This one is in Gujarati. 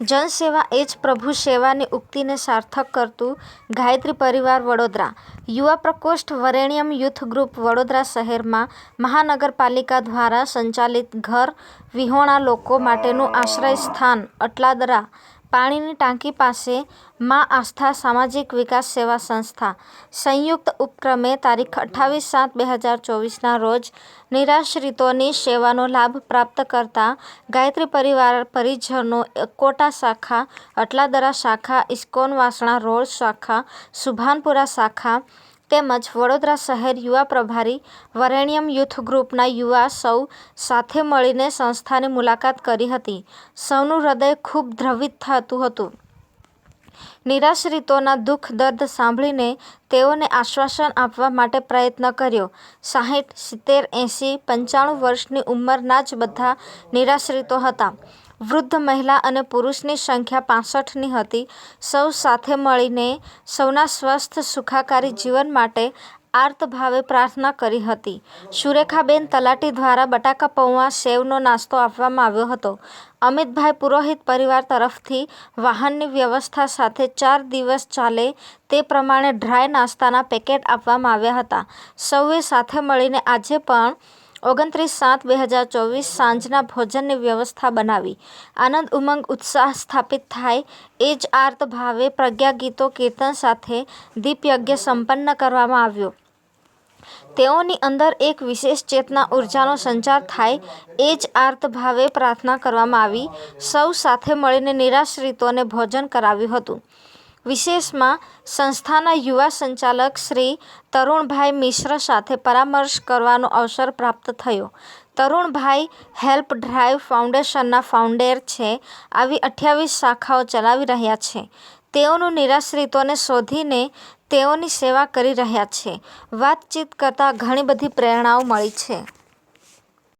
જનસેવા એ જ પ્રભુ સેવાની ઉક્તિને સાર્થક કરતું ગાયત્રી પરિવાર વડોદરા યુવા પ્રકોષ્ઠ વરેણ્યમ યુથ ગ્રુપ વડોદરા શહેરમાં મહાનગરપાલિકા દ્વારા સંચાલિત ઘર વિહોણા લોકો માટેનું આશ્રય સ્થાન અટલાદરા પાણીની ટાંકી પાસે મા આસ્થા સામાજિક વિકાસ સેવા સંસ્થા સંયુક્ત ઉપક્રમે તારીખ 28/7/2024ના રોજ નિરાશ્રિતોની સેવાનો લાભ પ્રાપ્ત કરતા ગાયત્રી પરિવાર પરિજનો કોટા શાખા, અટલાદરા શાખા, ઇસ્કોન વાસણા રોડ શાખા, સુભાનપુરા શાખા તેમજ વડોદરા શહેર યુવા પ્રભારી વરેણ્યમ યુથ ગ્રુપના યુવા સૌ સાથે મળીને સંસ્થાની મુલાકાત કરી હતી. સૌનું હૃદય ખૂબ દ્રવિત થતું હતું. નિરાશ્રિતોના દુઃખ દર્દ સાંભળીને તેઓને આશ્વાસન આપવા માટે પ્રયત્ન કર્યો. 60, 70, 80, 95 વર્ષની ઉંમરના જ બધા નિરાશ્રિતો હતા. વૃદ્ધ મહિલા અને પુરુષની સંખ્યા 65ની હતી. સૌ સાથે મળીને સૌના સ્વસ્થ સુખાકારી જીવન માટે આર્તભાવે પ્રાર્થના કરી હતી. સુરેખાબેન તલાટી દ્વારા બટાકા પૌવા સેવનો નાસ્તો આપવામાં આવ્યો હતો. અમિતભાઈ પુરોહિત પરિવાર તરફથી વાહનની વ્યવસ્થા સાથે 4 દિવસ ચાલે તે પ્રમાણે ડ્રાય નાસ્તાના પેકેટ આપવામાં આવ્યા હતા. સૌએ સાથે મળીને આજે પણ 29/7/2024 સાંજના ભોજનની વ્યવસ્થા બનાવી. આનંદ ઉમંગ ઉત્સાહ સ્થાપિત થાય એ જ આર્ત ભાવે પ્રજ્ઞા ગીતો કીર્તન સાથે દીપયજ્ઞ સંપન્ન કરવામાં આવ્યો. તેઓની અંદર એક વિશેષ ચેતના ઉર્જાનો સંચાર થાય એ જ આર્ત ભાવે પ્રાર્થના કરવામાં આવી. સૌ સાથે મળીને નિરાશ્રિતોને ભોજન કરાવ્યું હતું. વિશેષમાં સંસ્થાના યુવા સંચાલક શ્રી તરુણભાઈ મિશ્ર સાથે પરામર્શ કરવાનો અવસર પ્રાપ્ત થયો. તરુણભાઈ હેલ્પ ડ્રાઈવ ફાઉન્ડેશનના ફાઉન્ડર છે. આવી 28 શાખાઓ ચલાવી રહ્યા છે. તેઓનું નિરાશ્રિતોને શોધીને તેઓની સેવા કરી રહ્યા છે. વાતચીત કરતાં ઘણી બધી પ્રેરણાઓ મળી છે.